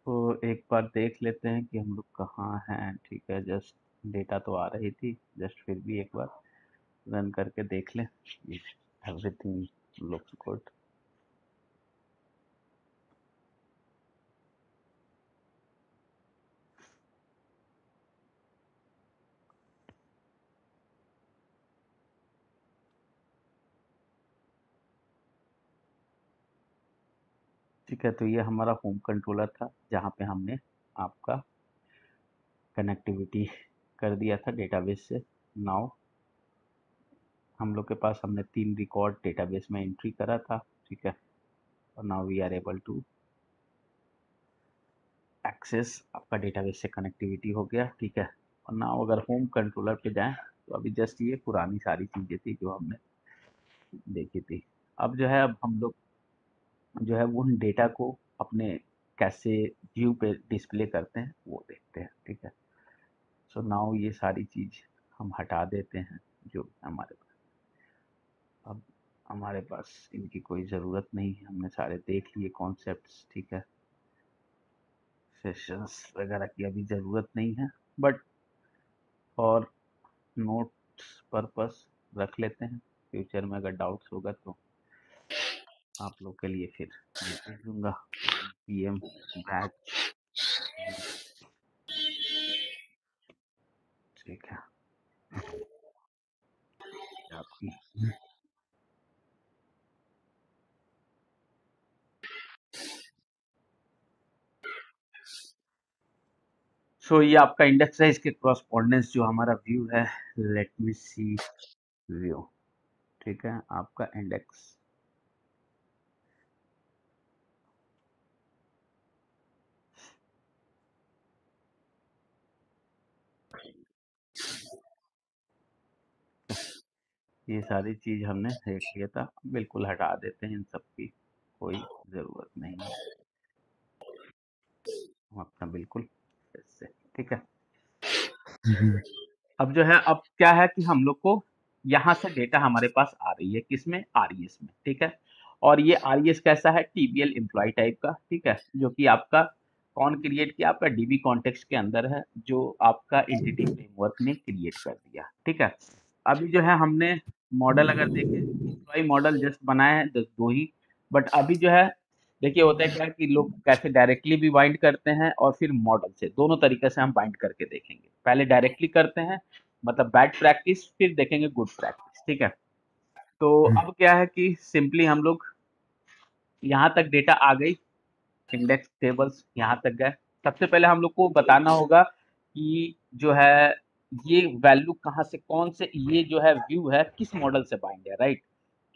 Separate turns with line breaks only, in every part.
तो एक बार देख लेते हैं कि हम लोग कहाँ हैं। ठीक है, जस्ट डेटा तो आ रही थी, जस्ट फिर भी एक बार रन करके देख लें। Everything looks good. ठीक है, तो ये हमारा होम कंट्रोलर था जहाँ पे हमने आपका कनेक्टिविटी कर दिया था डेटाबेस से। नाउ हम लोग के पास हमने 3 रिकॉर्ड डेटाबेस में एंट्री करा था। ठीक है, और now we are able to access आपका डेटाबेस से कनेक्टिविटी हो गया। ठीक है, और नाउ अगर होम कंट्रोलर पे जाएं तो अभी जस्ट ये पुरानी सारी चीज़ें थी जो हमने देखी थी। अब जो है, अब हम लोग जो है उन डेटा को अपने कैसे व्यू पे डिस्प्ले करते हैं वो देखते हैं। ठीक है, सो नाउ ये सारी चीज़ हम हटा देते हैं जो हमारे पास। अब हमारे पास इनकी कोई ज़रूरत नहीं है, हमने सारे देख लिए कॉन्सेप्ट्स। ठीक है, सेशंस वगैरह की अभी ज़रूरत नहीं है, बट और नोट्स पर्पस रख लेते हैं। फ्यूचर में अगर डाउट्स होगा तो आप लोग के लिए फिर ये भेज दूंगा। PM batch. ठीक है, आपकी सो ये आपका इंडेक्स है, इसके क्रॉसपोंडेंस जो हमारा व्यू है। लेट मी सी व्यू। ठीक है, आपका इंडेक्स ये सारी चीज हमने देख लिया था, बिल्कुल हटा देते हैं इन सब की, कोई ज़रूरत नहीं है। हम अपना बिल्कुल ऐसे। ठीक है, अब जो है, अब क्या है कि हम लोग को यहाँ से डेटा हमारे पास आ रही है, किसमें, आरईएस में। ठीक है, और ये आरईएस कैसा है, टीबीएल एम्प्लॉय टाइप का। ठीक है, जो कि आपका कौन क्रिएट किया, आपका डीबी कॉन्टेक्स्ट के अंदर है, जो आपका एंटिटी फ्रेमवर्क ने क्रिएट कर दिया। ठीक है, अभी जो है हमने मॉडल अगर देखें, एम्प्लॉय मॉडल जस्ट बनाए हैं दो ही। बट अभी जो है देखिए, होता है क्या कि लोग कैसे डायरेक्टली भी बाइंड करते हैं और फिर मॉडल से, दोनों तरीके से हम बाइंड करके देखेंगे। पहले डायरेक्टली करते हैं, मतलब बैड प्रैक्टिस, फिर देखेंगे गुड प्रैक्टिस। ठीक है, तो अब क्या है कि सिंपली हम लोग यहाँ तक डेटा आ गई, इंडेक्स टेबल्स यहाँ तक गए। सबसे पहले हम लोग को बताना होगा कि जो है ये वैल्यू कहाँ से, कौन से, ये जो है व्यू है किस मॉडल से बाइंड है, राइट।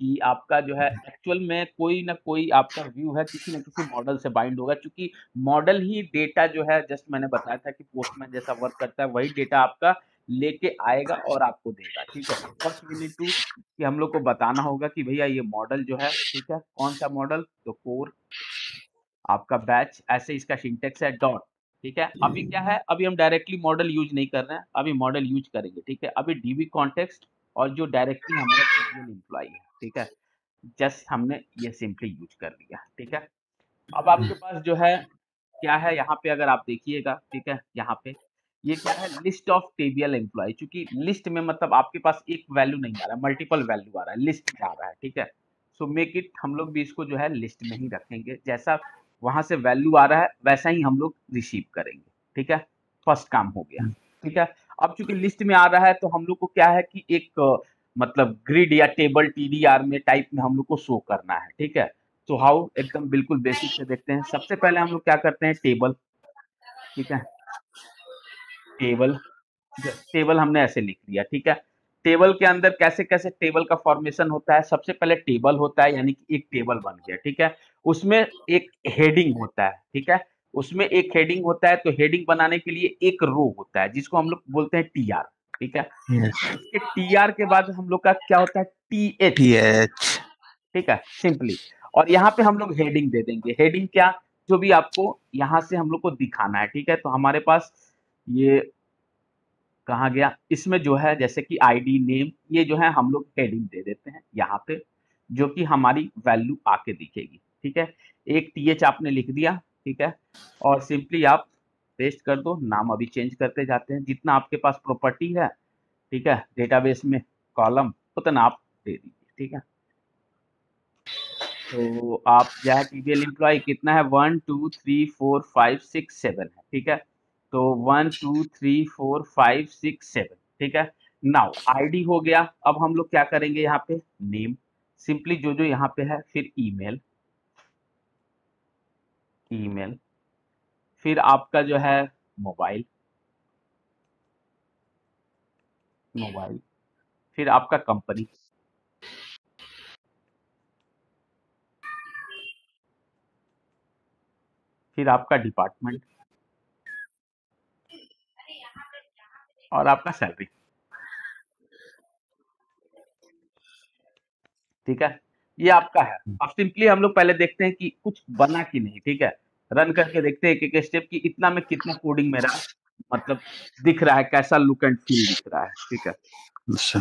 कि आपका जो है एक्चुअल में कोई ना कोई आपका व्यू है किसी न किसी मॉडल से बाइंड होगा, क्योंकि मॉडल ही डेटा जो है, जस्ट मैंने बताया था कि पोस्टमैन जैसा वर्क करता है, वही डेटा आपका लेके आएगा और आपको देगा। ठीक है, फर्स्ट वी नीड टू कि हम लोग को बताना होगा कि भैया ये मॉडल जो है, ठीक है, कौन सा मॉडल, तो कोर आपका बैच, ऐसे इसका सिंटेक्स है डॉट। ठीक है, अभी क्या है, अभी हम डायरेक्टली मॉडल यूज नहीं कर रहे हैं, अभी मॉडल यूज करेंगे। ठीक है, अभी डीबी कॉन्टेक्स्ट और जो डायरेक्टली हमारा टीबीएल एम्प्लॉय है। ठीक है, जस्ट हमने ये सिंपली यूज कर लिया। ठीक है, अब आपके पास जो है क्या है, यहाँ पे अगर आप देखिएगा, ठीक है, यहाँ पे ये क्या है, लिस्ट ऑफ टेबियल एम्प्लॉय। चूंकि लिस्ट में मतलब आपके पास एक वैल्यू नहीं आ रहा, मल्टीपल वैल्यू आ रहा है, लिस्ट में आ रहा है। ठीक है, सो मेक इट, हम लोग भी इसको जो है लिस्ट में ही रखेंगे, जैसा वहां से वैल्यू आ रहा है वैसा ही हम लोग रिसीव करेंगे। ठीक है, फर्स्ट काम हो गया। ठीक है, अब चूंकि लिस्ट में आ रहा है तो हम लोग को क्या है कि एक मतलब ग्रिड या टेबल टीडीआर में टाइप में हम लोग को शो करना है। ठीक है, तो हाउ, एकदम बिल्कुल बेसिक से देखते हैं। सबसे पहले हम लोग क्या करते हैं, टेबल। ठीक है, टेबल, टेबल हमने ऐसे लिख लिया। ठीक है, टेबल के अंदर कैसे कैसे टेबल का फॉर्मेशन होता है, सबसे पहले टेबल होता है, यानी कि एक टेबल बन गया। ठीक है, उसमें एक हेडिंग होता है। ठीक है, उसमें एक हेडिंग होता है, तो हेडिंग बनाने के लिए एक रो होता है जिसको हम लोग बोलते हैं टीआर। ठीक है,
यस।
इसके टीआर के बाद हम लोग का क्या होता है, टीएच।
टीएच।
ठीक है, सिंपली। और यहाँ पे हम लोग हेडिंग दे देंगे, हेडिंग क्या, जो भी आपको यहाँ से हम लोग को दिखाना है। ठीक है, तो हमारे पास ये कहाँ गया, इसमें जो है जैसे कि आईडी नेम, ये जो है हम लोग हेडिंग दे देते हैं यहाँ पे, जो कि हमारी वैल्यू आके दिखेगी। ठीक है, एक टीएच आपने लिख दिया, ठीक है, और सिंपली आप पेस्ट कर दो, नाम अभी चेंज करते जाते हैं, जितना आपके पास प्रॉपर्टी है, ठीक है, डेटाबेस में कॉलम उतना आप दे दीजिए, ठीक है। तो आप जो है टीबीएल एम्प्लॉय कितना है, 1 2 3 4 5 6 7 है, ठीक है। तो 1 2 3 4 5 6 7, ठीक है। नाउ आईडी हो गया। अब हम लोग क्या करेंगे यहाँ पे, नेम, सिंपली जो जो यहाँ पे है, फिर ईमेल, ईमेल, फिर आपका जो है मोबाइल, मोबाइल, फिर आपका कंपनी, फिर आपका डिपार्टमेंट और आपका सैलरी, ठीक है। ये आपका है। अब सिंपली हम लोग पहले देखते हैं कि कुछ बना कि नहीं, ठीक है। रन करके देखते हैं एक एक स्टेप की इतना में कितना कोडिंग मेरा मतलब दिख रहा है, कैसा लुक एंड फील दिख रहा है, ठीक है।
अच्छा,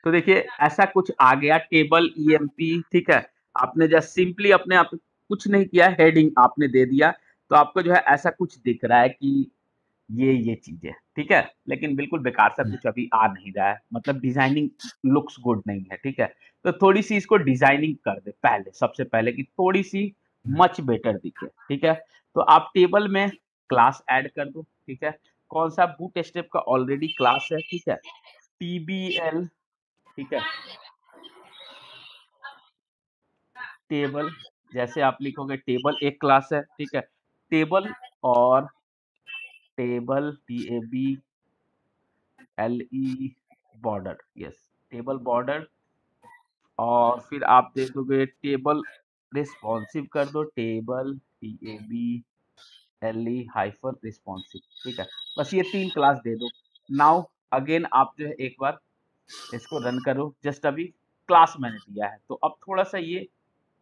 तो देखिए ऐसा कुछ आ गया, टेबल ईएमपी, ठीक है। आपने जस्ट सिंपली अपने आप कुछ नहीं किया, हेडिंग आपने दे दिया, तो आपको जो है ऐसा कुछ दिख रहा है कि ये चीजें, ठीक है। लेकिन बिल्कुल बेकार सा कुछ अभी आ नहीं रहा है, मतलब डिजाइनिंग लुक्स गुड नहीं है, ठीक है। तो थोड़ी सी इसको डिजाइनिंग कर दे पहले, सबसे पहले कि थोड़ी सी मच बेटर दिखे, ठीक है। तो आप टेबल में क्लास ऐड कर दो, ठीक है। कौन सा, बूट स्टेप का ऑलरेडी क्लास है, ठीक है, टीबीएल, ठीक है, टेबल, जैसे आप लिखोगे टेबल एक क्लास है, ठीक है। टेबल और table, TABLE border, yes, table border, और फिर आप दे दोगे टेबल रिस्पॉन्सिव, कर दो टेबल TABLE रिस्पॉन्सिव, ठीक है। बस ये 3 क्लास दे दो। नाउ अगेन आप जो है एक बार इसको रन करो, जस्ट अभी क्लास मैंने दिया है, तो अब थोड़ा सा ये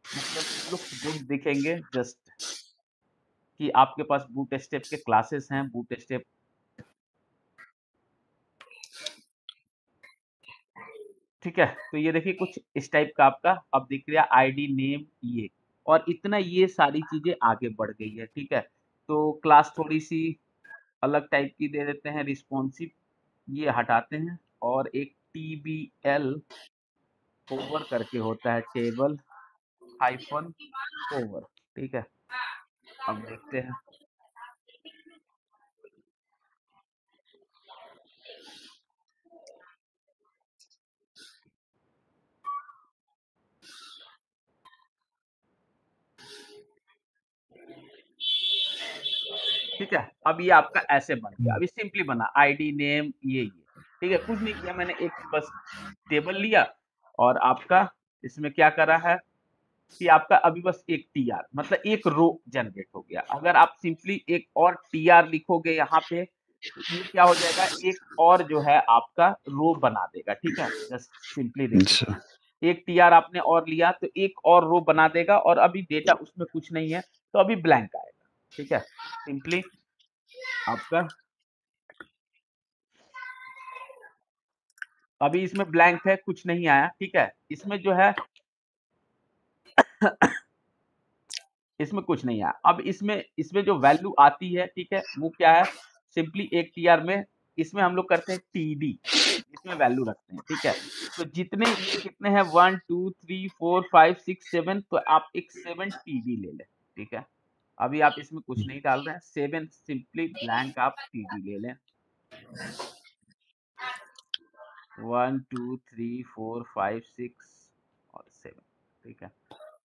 मतलब लुक्स गुड दिखेंगे, जस्ट कि आपके पास बूट स्टेप के क्लासेस हैं, बूट स्टेप, ठीक है। तो ये देखिए कुछ इस टाइप का आपका अब दिख रहा है, आईडी, नेम, ये, और इतना ये सारी चीजें आगे बढ़ गई है, ठीक है। तो क्लास थोड़ी सी अलग टाइप की दे देते हैं, रिस्पॉन्सिव, ये हटाते हैं, और एक TBL ओवर करके होता है, टेबल हाइफन ओवर, ठीक है। अब देखते हैं, ठीक है। अब ये आपका ऐसे बन गया, अभी सिंपली बना, आईडी, नेम, ये, ठीक है। कुछ नहीं किया मैंने, एक बस टेबल लिया, और आपका इसमें क्या करा है कि आपका अभी बस एक टीआर, मतलब एक रो जनरेट हो गया। अगर आप सिंपली एक और टीआर लिखोगे यहाँ पे, तो ये क्या हो जाएगा, एक और जो है आपका रो बना देगा, ठीक है। जस्ट सिंपली देखिए,
अच्छा,
एक टीआर आपने और लिया तो एक और रो बना देगा, और अभी डेटा उसमें कुछ नहीं है, तो अभी ब्लैंक आएगा, ठीक है। सिंपली आपका अभी इसमें ब्लैंक है, कुछ नहीं आया, ठीक है। इसमें जो है इसमें कुछ नहीं है। अब इसमें इसमें जो वैल्यू आती है, ठीक है, वो क्या है, सिंपली एक टीआर में इसमें हम लोग करते हैं टीडी, इसमें वैल्यू रखते हैं, ठीक है। तो जितने ये कितने हैं, 1 2 3 4 5 6 7, तो आप एक 7 टीडी ले लें, ठीक है। अभी आप इसमें कुछ नहीं डाल रहे हैं, 7 सिंपली ब्लैंक आप टीडी ले लें, 1 2 3 4 5 6 और 7, ठीक है।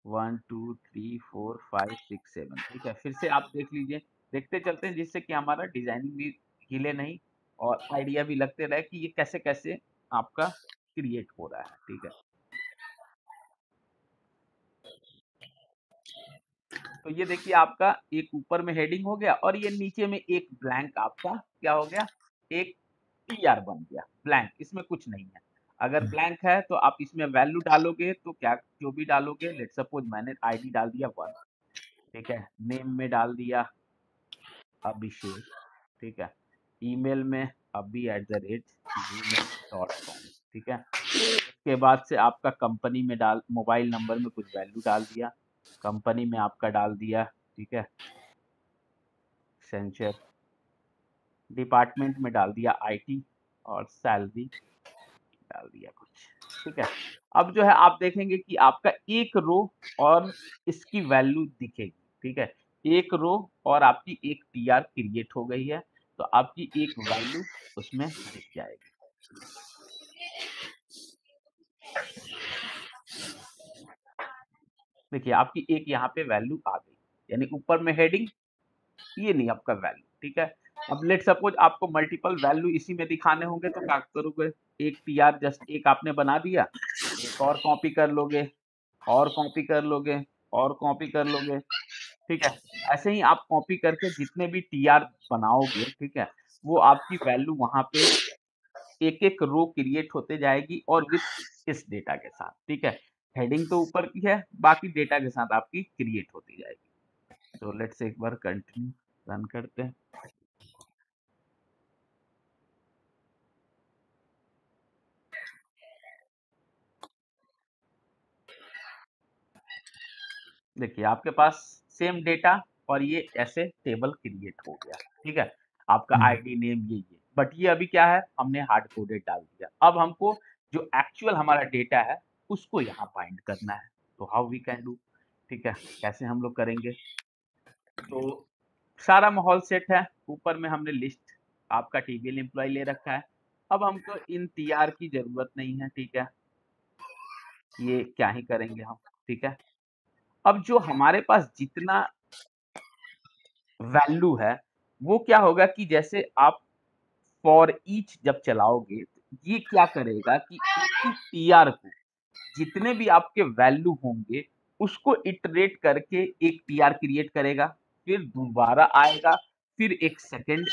1 2 3 4 5 6 7, ठीक है। फिर से आप देख लीजिए, देखते चलते हैं, जिससे कि हमारा डिजाइनिंग भी हिले नहीं, और आइडिया भी लगते रहे कि ये कैसे कैसे आपका क्रिएट हो रहा है, ठीक है। तो ये देखिए आपका एक ऊपर में हेडिंग हो गया, और ये नीचे में एक ब्लैंक आपका क्या हो गया, एक टीआर बन गया, ब्लैंक, इसमें कुछ नहीं है। अगर ब्लैंक है तो आप इसमें वैल्यू डालोगे, तो क्या जो भी डालोगे, लेट सपोज मैंने आईडी डाल दिया 1, ठीक है, नेम में डाल दिया अभिषेक, ठीक है, ईमेल में abhi@gmail.com, ठीक है। उसके बाद से आपका कंपनी में डाल मोबाइल नंबर में कुछ वैल्यू डाल दिया, कंपनी में आपका डाल दिया, ठीक है, सेंचर, डिपार्टमेंट में डाल दिया आईटी, और सैलरी डाल दिया कुछ, ठीक है। अब जो है आप देखेंगे कि आपका एक रो और इसकी वैल्यू दिखेगी, ठीक है, एक रो और आपकी एक टीआर क्रिएट हो गई है, तो आपकी एक वैल्यू उसमें दिख जाएगी। देखिए आपकी एक यहाँ पे वैल्यू आ गई, यानी ऊपर में हेडिंग, ये नहीं आपका वैल्यू, ठीक है। अब लेट सपोज आपको मल्टीपल वैल्यू इसी में दिखाने होंगे तो क्या करोगे, एक टीआर जस्ट एक आपने बना दिया, एक और कॉपी कर लोगे, और कॉपी कर लोगे, और कॉपी कर लोगे, ठीक है। ऐसे ही आप कॉपी करके जितने भी टीआर बनाओगे, ठीक है, वो आपकी वैल्यू वहां पे एक एक रो क्रिएट होते जाएगी और विथ इस डेटा के साथ, ठीक है। हेडिंग तो ऊपर की है, बाकी डेटा के साथ आपकी क्रिएट होती जाएगी। तो लेट्स एक बार कंटिन्यू रन करते हैं। देखिए आपके पास सेम डेटा और ये ऐसे टेबल क्रिएट हो गया, ठीक है। आपका आईडी नेम ये, बट ये अभी क्या है, हमने हार्ड कोडेड डाल दिया। अब हमको जो एक्चुअल हमारा डेटा है उसको यहाँ बाइंड करना है, तो हाउ वी कैन डू, ठीक है, कैसे हम लोग करेंगे। तो सारा माहौल सेट है, ऊपर में हमने लिस्ट आपका टीबीएल एम्प्लॉय ले रखा है। अब हमको इन टीआर की जरूरत नहीं है, ठीक है, ये क्या ही करेंगे हम, ठीक है। अब जो हमारे पास जितना वैल्यू है, वो क्या होगा कि जैसे आप फॉर ईच जब चलाओगे, तो ये क्या करेगा कि एक ही टीआर को जितने भी आपके वैल्यू होंगे, उसको इटरेट करके एक टीआर क्रिएट करेगा, फिर दोबारा आएगा, फिर एक सेकंड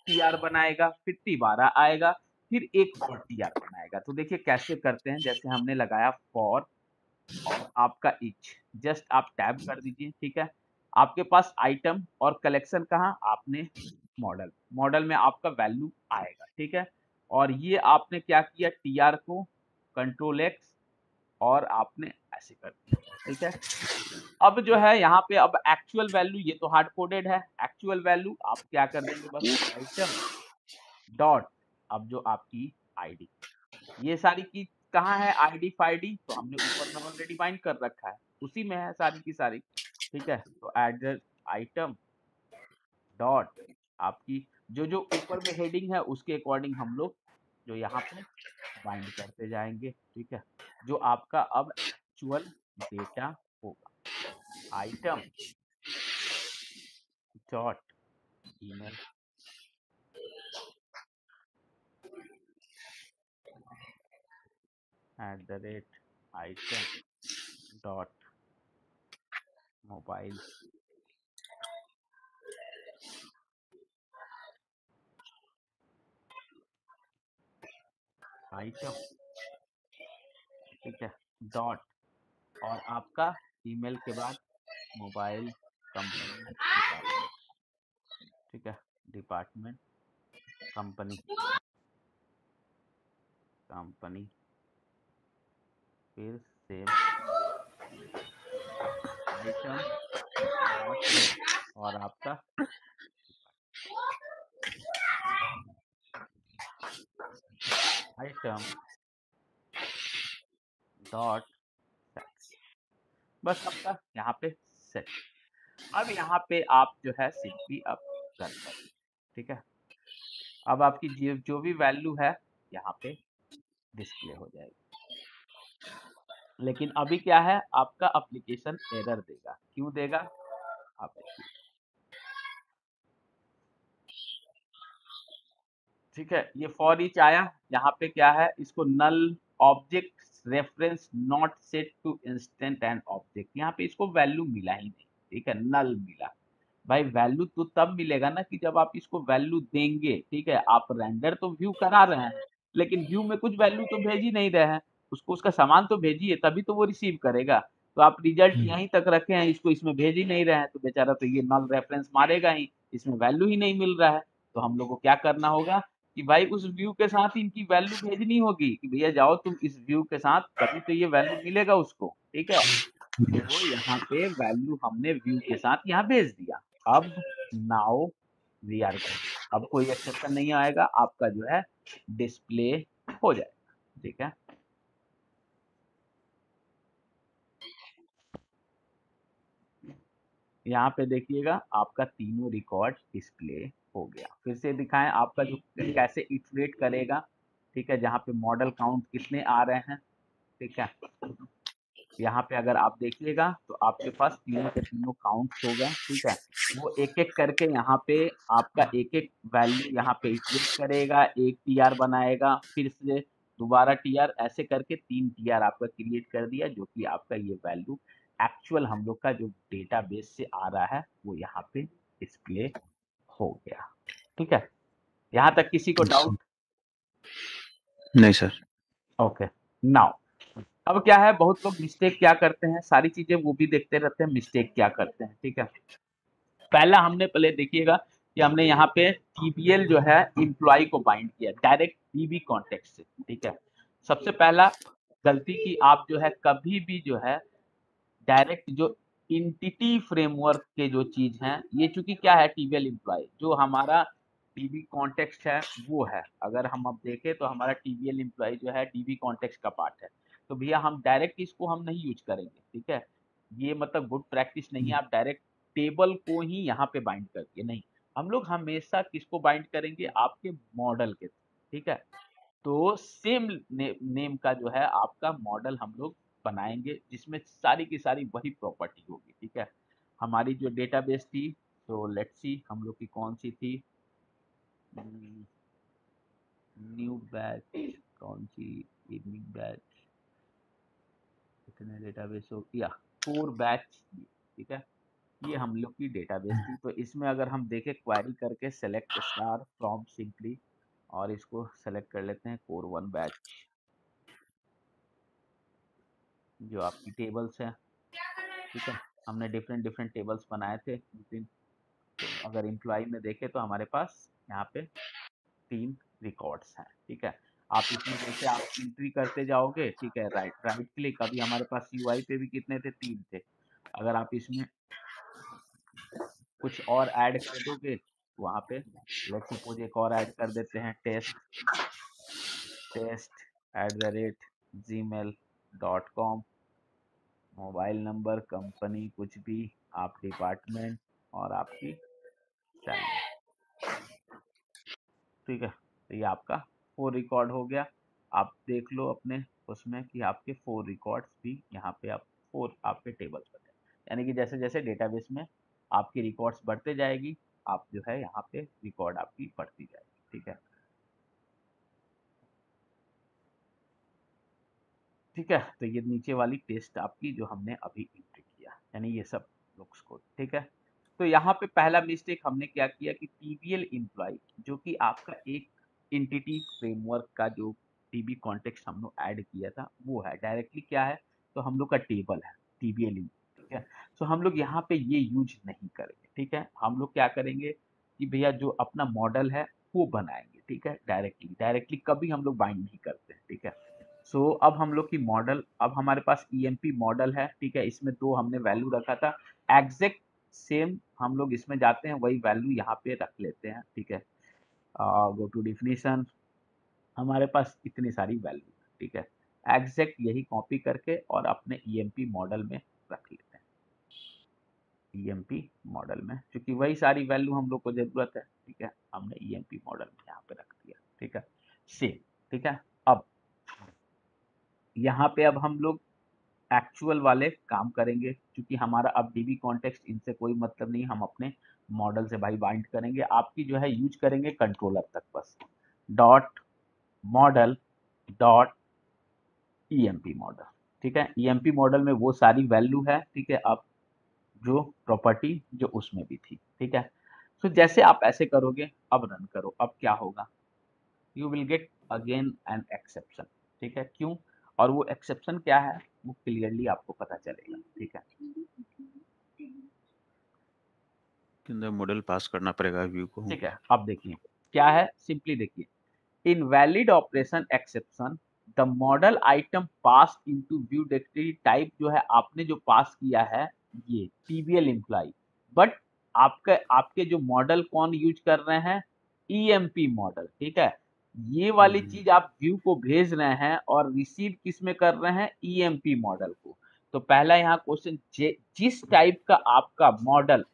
टीआर बनाएगा, फिर दोबारा आएगा, फिर एक और टीआर बनाएगा। तो देखिए कैसे करते हैं, जैसे हमने लगाया फॉर और आपका ईच, जस्ट आप टैब कर दीजिए, ठीक है। आपके पास आइटम और कलेक्शन कहाँ, आपने मॉडल, मॉडल में आपका वैल्यू आएगा, ठीक है। और ये आपने क्या किया, टीआर को कंट्रोल एक्स और आपने ऐसे कर दिया, ठीक है। अब जो है यहाँ पे अब एक्चुअल वैल्यू, ये तो हार्ड कोडेड है, एक्चुअल वैल्यू आप क्या कर देंगे, बस आइटम डॉट, अब जो आपकी आईडी, ये सारी चीज कहाँ है, आईडी फाईडी तो हमने ऊपर में ऑलरेडी बाइंड कर रखा है, उसी में है सारी की सारी, ठीक है। तो एड्रेस आइटम डॉट, आपकी जो जो ऊपर में हेडिंग है उसके अकॉर्डिंग हम लोग जो यहाँ पे बाइंड करते जाएंगे, ठीक है। जो आपका अब एक्चुअल डेटा होगा, item dot email @item dot mobile, item, ठीक है, डॉट, और आपका ईमेल के बाद मोबाइल कंपनी डिपार्टमेंट, ठीक है, डिपार्टमेंट कंपनी, कंपनी, फिर सेम आइटम डॉट और आपका आइटम डॉट सेट, बस आपका यहाँ पे सेट। अब यहाँ पे आप जो है सिंपली अब रन कर दीजिए, ठीक है। अब आपकी जो भी वैल्यू है यहाँ पे डिस्प्ले हो जाएगी। लेकिन अभी क्या है, आपका एप्लीकेशन एरर देगा, क्यों देगा आप देखिए, ठीक है। ये फॉर ईच आया, यहाँ पे क्या है, इसको null object reference not set to instant and object, यहाँ पे इसको वैल्यू मिला ही नहीं, ठीक है, नल मिला। भाई वैल्यू तो तब मिलेगा ना कि जब आप इसको वैल्यू देंगे, ठीक है। आप रेंडर तो व्यू करा रहे हैं, लेकिन व्यू में कुछ वैल्यू तो भेज ही नहीं रहे हैं, उसको उसका सामान तो भेजिए तभी तो वो रिसीव करेगा। तो आप रिजल्ट यहीं तक रखे हैं, इसको इसमें भेज ही नहीं रहे हैं, तो बेचारा तो ये नल रेफरेंस मारेगा ही, इसमें वैल्यू ही नहीं मिल रहा है। तो हम लोग को क्या करना होगा कि भाई उस व्यू के साथ इनकी वैल्यू भेजनी होगी कि भैया जाओ तुम इस व्यू के साथ, तभी तो ये वैल्यू मिलेगा उसको, ठीक है। तो यहाँ पे वैल्यू हमने व्यू के साथ यहाँ भेज दिया। अब नाउ वी आर गुड, अब कोई एक्सेप्शन नहीं आएगा, आपका जो है डिस्प्ले हो जाएगा, ठीक है। यहाँ पे देखिएगा आपका तीनों रिकॉर्ड डिस्प्ले हो गया। फिर से दिखाएं आपका जो कैसे इटरेट करेगा, ठीक है, जहाँ पे मॉडल काउंट कितने आ रहे हैं, ठीक है। यहाँ पे अगर आप देखिएगा तो आपके पास तीनों के तीनों काउंट्स हो गए, ठीक है। वो एक एक करके यहाँ पे आपका एक एक वैल्यू यहाँ पे इटरेट करेगा, एक टीआर बनाएगा, फिर से दोबारा टीआर, ऐसे करके 3 टीआर आपका क्रिएट कर दिया, जो कि आपका ये वैल्यू एक्चुअल हम लोग का जो डेटाबेस से आ रहा है वो यहाँ पे डिस्प्ले हो गया, ठीक है। यहाँ तक किसी को डाउट?
नहीं सर।
ओके, नाउ अब क्या है, बहुत लोग मिस्टेक क्या करते हैं, सारी चीजें वो भी देखते रहते हैं, मिस्टेक क्या करते हैं, ठीक है। पहला हमने पहले देखिएगा कि हमने यहाँ पे टीबीएल जो है इम्प्लॉय को बाइंड किया डायरेक्ट डीबी कॉन्टेक्स्ट से, ठीक है। सबसे पहला गलती की आप जो है कभी भी जो है डायरेक्ट जो इंटिटी फ्रेमवर्क के जो चीज हैं, ये चूंकि क्या है टीबीएल इम्प्लॉय जो हमारा डीबी कॉन्टेक्स्ट है वो है, अगर हम अब देखें तो हमारा टीबीएल इम्प्लॉय जो है डीबी कॉन्टेक्स्ट का पार्ट है। तो भैया हम डायरेक्ट इसको हम नहीं यूज करेंगे, ठीक है। ये मतलब गुड प्रैक्टिस नहीं है, आप डायरेक्ट टेबल को ही यहाँ पे बाइंड करके नहीं, हम लोग हमेशा किसको बाइंड करेंगे, आपके मॉडल के, ठीक है। तो सेम नेम का जो है आपका मॉडल हम लोग बनाएंगे, जिसमें सारी की सारी वही प्रॉपर्टी होगी, ठीक है। हमारी जो डेटाबेस थी, तो लेट्स सी हम लोग की कौन सी थी, न्यू बैच, कौन सी, इवनिंग बैच, कितने डेटाबेस हो या 4 बैच, ठीक है। ये हम लोग की डेटाबेस थी। तो इसमें अगर हम देखें क्वेरी करके सेलेक्ट स्टार फ्रॉम सिंपली, और इसको सेलेक्ट कर लेते हैं कोर 1 बैच, जो आपकी टेबल्स है, ठीक है। हमने डिफरेंट डिफरेंट टेबल्स बनाए थे उस दिन। तो अगर एम्प्लॉय में देखें तो हमारे पास यहाँ पे 3 रिकॉर्ड्स हैं, ठीक है। आप इसमें जैसे आप एंट्री करते जाओगे, ठीक है, राइट राइट क्लिक, अभी हमारे पास यूआई पे भी कितने थे, 3 थे। अगर आप इसमें कुछ और ऐड कर दोगे, वहाँ पे लेट्स सपोज एक और ऐड कर देते हैं, test@gmail.com, मोबाइल नंबर, कंपनी, कुछ भी, आप डिपार्टमेंट और आपकी सैलरी, ठीक है। तो ये आपका 4 रिकॉर्ड हो गया। आप देख लो अपने उसमें कि आपके 4 रिकॉर्ड्स भी यहाँ पे आप 4 आपके टेबल्स बने, यानी कि जैसे जैसे डेटाबेस में आपकी रिकॉर्ड्स बढ़ते जाएगी, आप जो है यहाँ पे रिकॉर्ड आपकी बढ़ती जाएगी, ठीक है। ठीक है, तो ये नीचे वाली टेस्ट आपकी जो हमने अभी एंट्री किया, यानी ये सब लुक्स कोड, ठीक है। तो यहाँ पे पहला मिस्टेक हमने क्या किया कि टीबीएल एम्प्लॉय जो कि आपका एक एंटिटी फ्रेमवर्क का जो टीबी कॉन्टेक्स्ट हम लोग ऐड किया था वो है डायरेक्टली क्या है, तो हम लोग का टेबल है टीबीएल, ठीक है। तो हम लोग यहाँ पे ये यूज नहीं करेंगे, ठीक है। हम लोग क्या करेंगे कि भैया जो अपना मॉडल है वो बनाएंगे, ठीक है। डायरेक्टली डायरेक्टली कभी हम लोग बाइंड नहीं करते हैं, ठीक है। सो अब हम लोग की मॉडल, अब हमारे पास ईएमपी मॉडल है, ठीक है। इसमें 2 हमने वैल्यू रखा था, एग्जैक्ट सेम हम लोग इसमें जाते हैं वही वैल्यू यहाँ पे रख लेते हैं, ठीक है। गो टू डिफिनीशन, हमारे पास इतनी सारी वैल्यू, ठीक है। एग्जैक्ट यही कॉपी करके और अपने ईएमपी मॉडल में रख लेते हैं, ईएमपी मॉडल में, क्योंकि वही सारी वैल्यू हम लोग को जरूरत है, ठीक है। हमने ईएमपी मॉडल में यहाँ पे रख दिया, ठीक है, सेम, ठीक है। अब यहाँ पे अब हम लोग एक्चुअल वाले काम करेंगे, क्योंकि हमारा अब डीबी कॉन्टेक्स्ट इनसे कोई मतलब नहीं, हम अपने मॉडल से भाई बाइंड करेंगे, आपकी जो है यूज करेंगे कंट्रोलर तक बस, dot model dot EMP model, ठीक है। ईएमपी मॉडल में वो सारी वैल्यू है, ठीक है। अब जो प्रॉपर्टी जो उसमें भी थी, ठीक है। तो जैसे आप ऐसे करोगे, अब रन करो, अब क्या होगा, you will get again an exception, ठीक है। क्यों, और वो एक्सेप्शन क्या है वो क्लियरली आपको पता चलेगा, ठीक है।
के अंदर मॉडल पास करना पड़ेगा व्यू को।
ठीक है, अब देखिए क्या है, सिंपली देखिए, invalid operation exception, the model item pass into view directory type जो है आपने जो पास किया है ये टीबीएल एम्प्लॉय, बट आपके आपके जो मॉडल कौन यूज कर रहे हैं, ईएमपी मॉडल, ठीक है। ये वाली चीज आप व्यू को भेज रहे हैं और रिसीव किस में कर रहे हैं, ईएमपी मॉडल को। तो पहला यहाँ क्वेश्चन, जिस टाइप का आपका मॉडल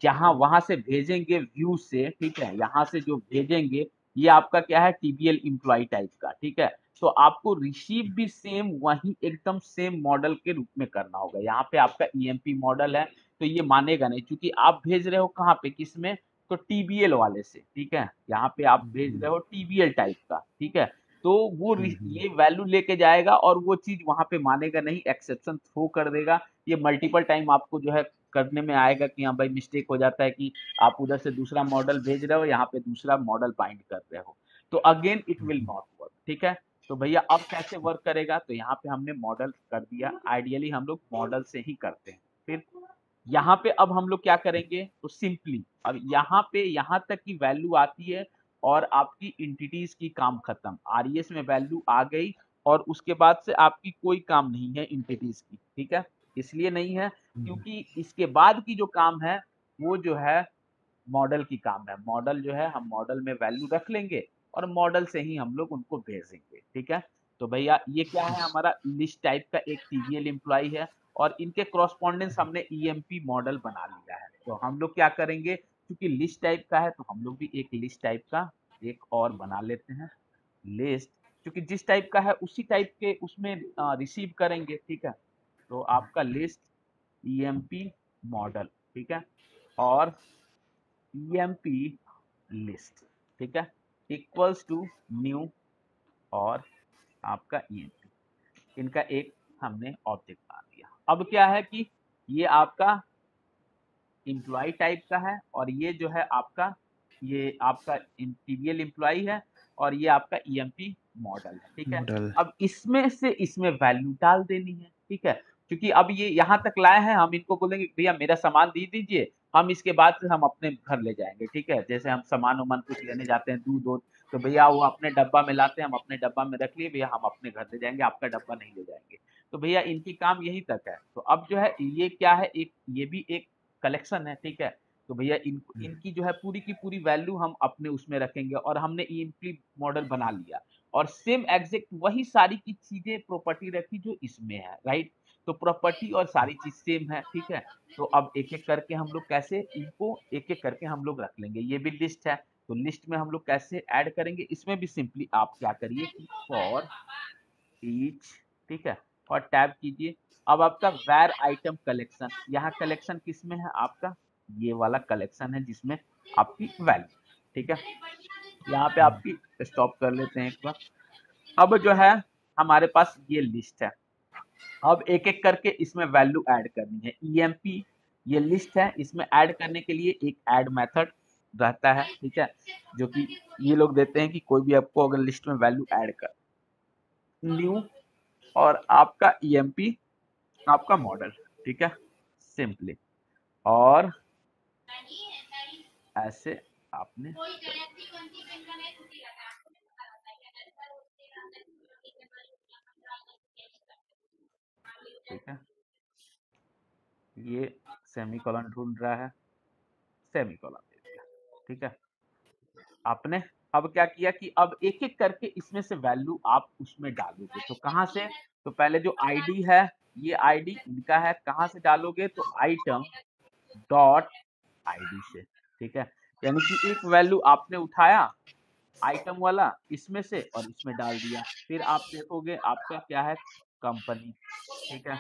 जहां वहां से भेजेंगे व्यू से, ठीक है, यहाँ से जो भेजेंगे ये आपका क्या है, टीबीएल एम्प्लॉय टाइप का, ठीक है। तो आपको रिसीव भी सेम वही एकदम सेम मॉडल के रूप में करना होगा। यहाँ पे आपका ईएमपी मॉडल है तो ये मानेगा नहीं, क्योंकि आप भेज रहे हो कहाँ पे, किस में, तो टीबीएल वाले से, ठीक है। यहाँ पे आप भेज रहे हो टीबीएल टाइप का, ठीक है। तो वो ये वैल्यू लेके जाएगा और वो चीज वहां पे मानेगा नहीं, एक्सेप्शन थ्रो कर देगा। ये मल्टीपल टाइम आपको जो है करने में आएगा कि हाँ भाई मिस्टेक हो जाता है कि आप उधर से दूसरा मॉडल भेज रहे हो, यहाँ पे दूसरा मॉडल बाइंड कर रहे हो, तो again it will not work, ठीक है। तो भैया अब कैसे वर्क करेगा, तो यहाँ पे हमने मॉडल कर दिया, आइडियली हम लोग मॉडल से ही करते हैं। फिर यहाँ पे अब हम लोग क्या करेंगे, तो सिंपली अब यहाँ पे यहाँ तक की वैल्यू आती है और आपकी इंटिटीज की काम खत्म, आरईएस में वैल्यू आ गई और उसके बाद से आपकी कोई काम नहीं है इंटिटीज की, ठीक है। इसलिए नहीं है क्योंकि इसके बाद की जो काम है वो जो है मॉडल की काम है। मॉडल जो है हम मॉडल में वैल्यू रख लेंगे और मॉडल से ही हम लोग उनको भेजेंगे, ठीक है। तो भैया ये क्या है, हमारा लिस्ट टाइप का एक टीबीएल एम्प्लॉय है और इनके क्रॉसपॉन्डेंस हमने ईएमपी मॉडल बना लिया है। तो हम लोग क्या करेंगे, क्योंकि लिस्ट टाइप का है तो हम लोग भी एक लिस्ट टाइप का एक और बना लेते हैं लिस्ट, क्योंकि जिस टाइप का है उसी टाइप के उसमें रिसीव करेंगे, ठीक है। तो आपका लिस्ट ईएमपी मॉडल, ठीक है, और ईएमपी लिस्ट, ठीक है, इक्वल्स टू न्यू और आपका ईएमपी, इनका एक हमने ऑब्जेक्ट बना दिया। अब क्या है कि ये आपका एम्प्लॉय टाइप का है और ये जो है आपका, ये आपका इंटीरियल एम्प्लॉय है और ये आपका ईएमपी मॉडल है, ठीक है।
मॉडल
अब इसमें से इसमें वैल्यू डाल देनी है, ठीक है, क्योंकि अब ये यहाँ तक लाए हैं, हम इनको बोलेंगे भैया मेरा सामान दे दीजिए, हम इसके बाद से हम अपने घर ले जाएंगे, ठीक है। जैसे हम सामान उमान कुछ लेने जाते हैं, दूध वूध, तो भैया वो अपने डब्बा में लाते हैं, हम अपने डब्बा में रख लिए भैया, हम अपने घर ले जाएंगे, आपका डब्बा नहीं ले जाएंगे। तो भैया इनकी काम यही तक है। तो अब जो है ये क्या है, एक ये भी एक कलेक्शन है, ठीक है। तो भैया इनकी जो है पूरी की पूरी वैल्यू हम अपने उसमें रखेंगे और हमने ईएमपी मॉडल बना लिया और सेम एग्जैक्ट वही सारी की चीजें प्रॉपर्टी रखी जो इसमें है, राइट। तो प्रॉपर्टी और सारी चीज सेम है, ठीक है। तो अब एक एक करके हम लोग कैसे इनको एक एक करके हम लोग रख लेंगे, ये भी लिस्ट है तो लिस्ट में हम लोग कैसे ऐड करेंगे, इसमें भी सिंपली आप क्या करिए कि फॉर ईच, ठीक है, और टैब कीजिए। अब आपका वेर आइटम कलेक्शन, यहाँ कलेक्शन किस में है आपका, ये वाला कलेक्शन है जिसमें आपकी वैल्यू, ठीक है। यहाँ पे आपकी स्टॉप कर लेते हैं एक बार। अब जो है हमारे पास ये लिस्ट है, अब एक एक करके इसमें वैल्यू ऐड करनी है। ईएमपी ये लिस्ट है, इसमें ऐड करने के लिए एक ऐड मेथड रहता है, ठीक है, जो कि ये लोग देते हैं कि कोई भी आपको अगर लिस्ट में वैल्यू ऐड कर, न्यू और आपका ईएमपी आपका मॉडल, ठीक है, सिंपली, और ऐसे आपने कर दिया, ठीक है। ये सेमीकोलन ढूंढ रहा है, सेमीकोलन दे दिया, ठीक है। आपने अब क्या किया कि अब एक एक करके इसमें से वैल्यू आप उसमें डालोगे, तो कहाँ से, तो पहले जो आईडी है ये आईडी इनका है, कहाँ से डालोगे, तो आइटम डॉट आईडी से, ठीक है। यानी कि एक वैल्यू आपने उठाया आइटम वाला इसमें से और इसमें डाल दिया, फिर आप देखोगे आपका क्या है, कंपनी, ठीक है।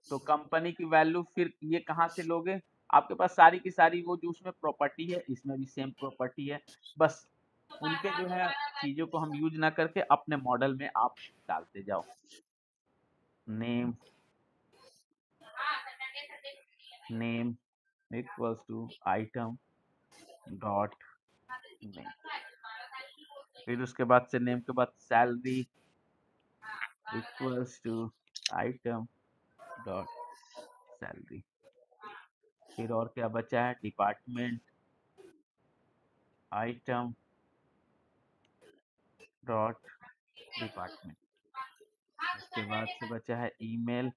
तो कंपनी की वैल्यू फिर ये कहाँ से लोगे, आपके पास सारी की सारी वो जो उसमें प्रॉपर्टी है इसमें भी सेम प्रॉपर्टी है, बस उनके जो है चीजों को हम यूज ना करके अपने मॉडल में आप डालते जाओ। Name, name equals to item dot name, फिर उसके बाद से नेम के बाद salary equals to item dot salary, फिर और क्या बचा है, डिपार्टमेंट, आइटम डॉट डिपार्टमेंट। उसके बाद से बचा है ईमेल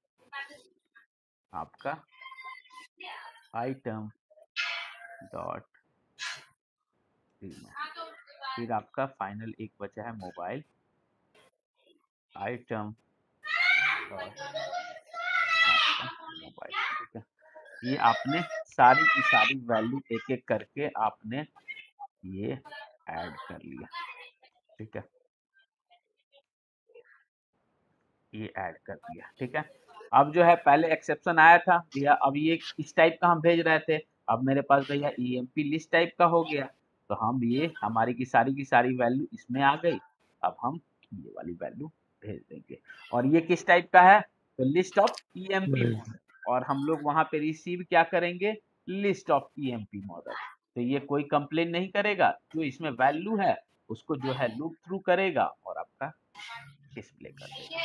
आपका, आइटम डॉट ईमेल। फिर आपका फाइनल एक बचा है मोबाइल, आइटम डॉट आपका मोबाइल। ठीक है, ये आपने सारी की सारी वैल्यू एक एक करके आपने ये ऐड कर लिया। ठीक है, ये ऐड कर दिया। ठीक है, अब जो है पहले एक्सेप्शन आया था भैया, अब ये इस टाइप का हम भेज रहे थे, अब मेरे पास भैया ईएमपी लिस्ट टाइप का हो गया, तो हम ये हमारी की सारी वैल्यू इसमें आ गई। अब हम ये वाली वैल्यू भेज देंगे, और ये किस टाइप का है, तो लिस्ट ऑफ ईएमपी मॉडल, और हम लोग वहां पे रिसीव क्या करेंगे, लिस्ट ऑफ ईएमपी मॉडल। तो ये कोई कंप्लेन नहीं करेगा, जो इसमें वैल्यू है उसको जो है लूप थ्रू करेगा और आपका डिस्प्ले कर देगा।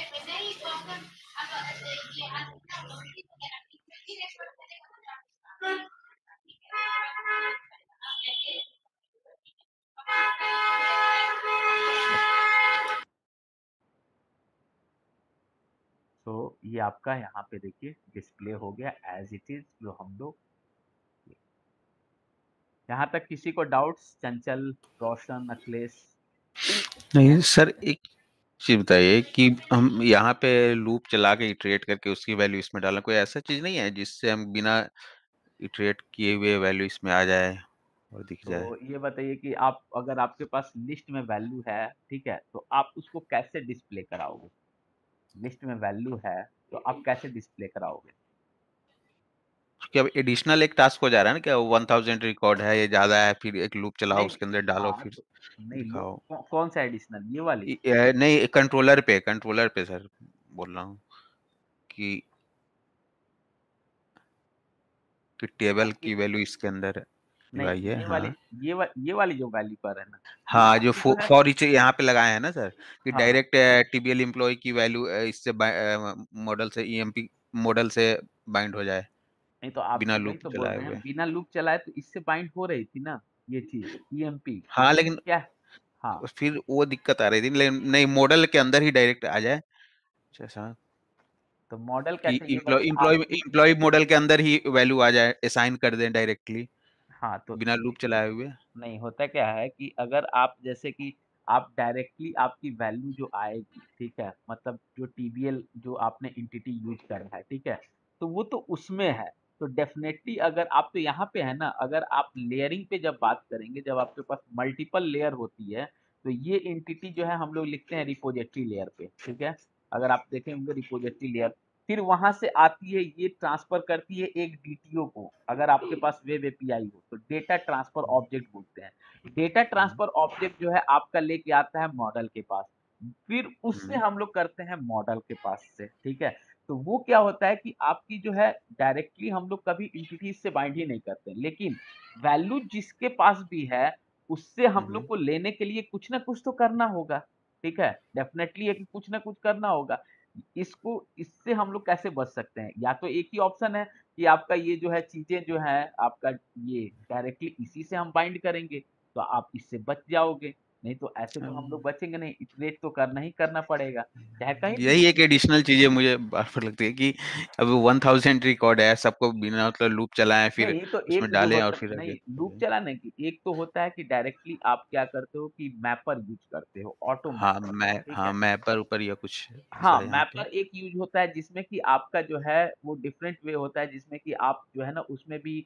तो ये आपका यहाँ पे देखिए डिस्प्ले हो गया एज इट इज, जो हम लोग। यहाँ तक किसी को डाउट्स, चंचल, रोशन, अखिलेश?
नहीं सर, एक चीज बताइए कि हम यहाँ पे लूप चला के इटरेट करके उसकी वैल्यू इसमें डालें, कोई ऐसा चीज नहीं है जिससे हम बिना इटरेट किए हुए वैल्यू इसमें आ जाए और दिख जाए?
तो ये बताइए कि आप अगर आपके पास लिस्ट में वैल्यू है, ठीक है, तो आप उसको कैसे डिस्प्ले कराओगे? लिस्ट में वैल्यू है तो आप कैसे डिस्प्ले कराओगे?
क्योंकि अब एडिशनल एक टास्क हो जा रहा है ना, क्या 1000 रिकॉर्ड है, ये ज्यादा है, फिर एक लूप चलाओ,
नहीं,
उसके अंदर डालो,
हाँ
फिर
तो नहीं लो,
दिखाओ।
कौन सा एडिशनल, ये वाली?
नहीं, कंट्रोलर पे सर बोल रहा हूँ कि टेबल
आपकी
की वैल्यू इसके अंदर
नहीं,
लगाइए।
ये वाली,
हाँ
ये वाली जो वैल्यू पर है ना, ये
हाँ, जो
आपकी जो है।
फॉर ईच यहाँ पे लगाए हैं ना सर, कि
हाँ,
डायरेक्ट टीबीएल एम्प्लॉय की वैल्यू इससे मॉडल से ईएमपी मॉडल से बाइंड हो जाए
नहीं तो
बिना
आपको वही
लूप
तो बोल
चलाए
रहे हैं,
हुए।
बिना लूप चलाए तो इससे बाइंड हो रही थी ना ये चीज, ईएमपी।
हाँ
लेकिन
लेकिन
क्या, हाँ,
फिर वो दिक्कत आ रही थी, लेकिन नहीं, मॉडल के अंदर ही डायरेक्ट आ जाए, जैसा
तो मॉडल क्या
कि
चाहिए
इम्प्लॉय
बताइए
इम्प्लॉय
आपकी?
इम्प्लॉय मॉडल के अंदर ही वैल्यू आ जाए, असाइन कर दें डायरेक्टली
हाँ, तो
बिना लूप
देखिए,
चलाए हुए।
नहीं होता क्या है कि अगर आप जैसे कि आप डायरेक्टली आपकी वैल्यू जो आएगी, ठीक है, मतलब जो टीबीएल जो आपने एंटिटी यूज करा है, ठीक है, तो वो तो उसमें है। तो डेफिनेटली अगर आप तो यहाँ पे है ना, अगर आप लेयरिंग पे जब बात करेंगे, जब आपके पास मल्टीपल लेयर होती है, तो ये एंटिटी जो है हम लोग लिखते हैं रिपोजिटरी लेयर पे, ठीक है। अगर आप देखें होंगे रिपोजिटरी लेयर, फिर वहां से आती है, ये ट्रांसफर करती है एक डीटीओ को, अगर आपके पास वेब एपीआई हो तो डेटा ट्रांसफर ऑब्जेक्ट बोलते हैं। डेटा ट्रांसफर ऑब्जेक्ट जो है आपका लेके आता है मॉडल के पास, फिर उससे
हम्म,
हम लोग करते हैं मॉडल के पास से, ठीक है। तो वो क्या होता है कि आपकी जो है डायरेक्टली हम लोग कभी इंटिटीज से बाइंड ही नहीं करते, लेकिन वैल्यू जिसके पास भी है उससे हम लोग
हम्म,
को लेने के लिए कुछ ना कुछ तो करना होगा, ठीक है। डेफिनेटली है कि कुछ ना कुछ करना होगा। इसको इससे हम लोग कैसे बच सकते हैं? या तो एक ही ऑप्शन है कि आपका ये जो है चीज़ें जो है आपका ये डायरेक्टली इसी से हम बाइंड करेंगे, तो आप इससे बच जाओगे। नहीं तो ऐसे तो हम लोग
हम्म।
बचेंगे नहीं, इटरेट तो करना ही करना पड़ेगा, चाहे कहीं भी
यही
हो।
एक एडिशनल चीजें मुझे बार बार लगती है कि अब 1000 रिकॉर्ड है, सबको बिना मतलब लूप चलाएं, फिर
नहीं, तो
उसमें
एक जो
डालें और
होता
फिर
नहीं,
आगे
लूप
करें।
चलाने की एक तो होता है कि डायरेक्टली आप क्या करते हो कि मैपर यूज़ करते हो, ऑटो मैपर, ठीक
हाँ,
है।
मैं पर ऊपर या कुछ ऐसा
हाँ,
है यहाँ पे।
मैपर एक यूज़ होता है जिसमें कि आपका जो है वो डिफरेंट वे होता है, जिसमें कि आप जो है ना उसमें भी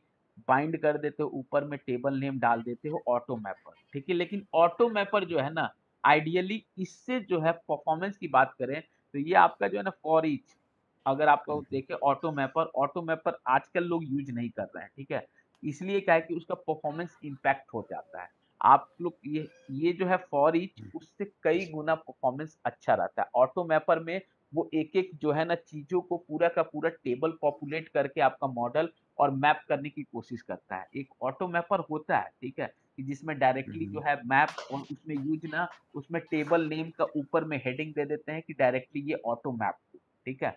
बाइंड कर देते हो, ऊपर में टेबल नेम डाल देते हो, ऑटो मैपर, ठीक है। लेकिन ऑटो मैपर जो है ना, आइडियली इससे जो है परफॉर्मेंस की बात करें तो ये आपका जो है ना फॉर ईच, अगर आपका वो देखें ऑटो मैपर आजकल लोग यूज़ नहीं कर रहे हैं, ठीक है। इसलिए क्या है कि उसका परफॉर्मेंस इम्पैक्ट हो जाता है। आप लोग ये जो है फॉर ईच उससे कई गुना परफॉर्मेंस अच्छा रहता है। ऑटो मैपर में वो एक-एक जो है ना चीज़ों को पूरा का पूरा टेबल पॉपुलेट करके आपका मॉडल और मैप करने की कोशिश करता है। एक ऑटो मैपर होता है, ठीक है? कि जिसमें डायरेक्टली जो
हम्म,
है मैप, और उसमें यूज़ ना उसमें टेबल नेम का ऊपर में हेडिंग दे देते हैं कि डायरेक्टली ये ऑटो मैप हो, ठीक है?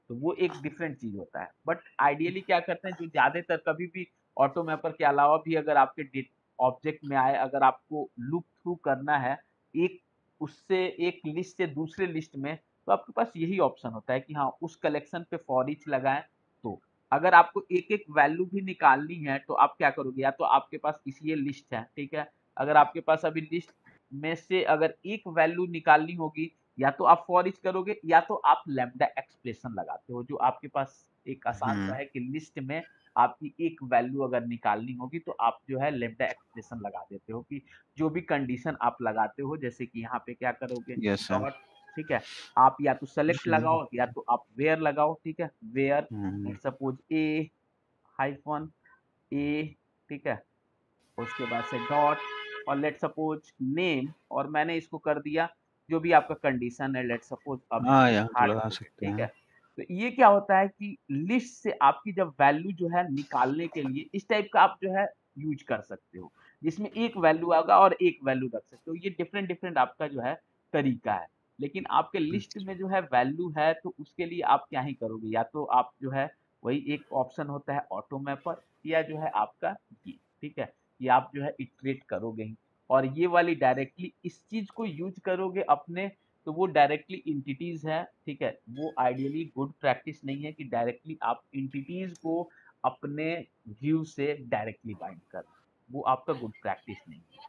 तो वो एक डिफरेंट चीज होता है। बट आइडियली क्या करते हैं, जो ज्यादातर कभी भी ऑटो मैपर के अलावा भी अगर आपके ऑब्जेक्ट में आए, अगर आपको लूप थ्रू करना है एक उससे एक लिस्ट से दूसरे लिस्ट में, तो आपके पास यही ऑप्शन होता है कि हाँ उस कलेक्शन पे फॉर ईच लगाएं। तो अगर आपको एक एक वैल्यू भी निकालनी है तो आप क्या करोगे, या तो आपके पास इसी ये लिस्ट है, ठीक है, अगर आपके पास अभी लिस्ट में से अगर एक वैल्यू निकालनी होगी, या तो आप फॉर ईच करोगे या तो आप लैम्बडा एक्सप्रेशन लगाते हो, जो आपके पास एक आसान सा है कि लिस्ट में आपकी एक वैल्यू अगर निकालनी होगी तो आप जो है लैम्बडा एक्सप्रेशन लगा देते हो कि जो भी कंडीशन आप लगाते हो, जैसे कि यहाँ पे क्या करोगे,
यस सर।
डॉट, ठीक है, आप या तो सेलेक्ट लगाओ या तो आप वेयर लगाओ, ठीक है, where let's suppose a hyphen a, ठीक है, उसके बाद से डॉट, और लेट सपोज नेम, और मैंने इसको कर दिया जो भी आपका कंडीशन है, लेट सपोज अभी
हाँ, यहाँ तो
हार्ड
लगा
कोडेड,
सकते
ठीक है।
हैं।
तो ये क्या होता है कि लिस्ट से आपकी जब वैल्यू जो है निकालने के लिए इस टाइप का आप जो है यूज कर सकते हो, जिसमें एक वैल्यू आएगा और एक वैल्यू रख सकते हो, ये डिफरेंट डिफरेंट आपका जो है तरीका है। लेकिन आपके लिस्ट में जो है वैल्यू है तो उसके लिए आप क्या ही करोगे, या तो आप जो है वही एक ऑप्शन होता है ऑटो मैपर, या जो है आपका ये, ठीक है, कि आप जो है इटरेट करोगे ही, और ये वाली डायरेक्टली इस चीज को यूज करोगे अपने, तो वो डायरेक्टली इंटिटीज है, ठीक है, वो आइडियली गुड प्रैक्टिस नहीं है कि डायरेक्टली आप इंटिटीज को अपने व्यू से डायरेक्टली बाइंड करना, वो आपका गुड प्रैक्टिस नहीं है।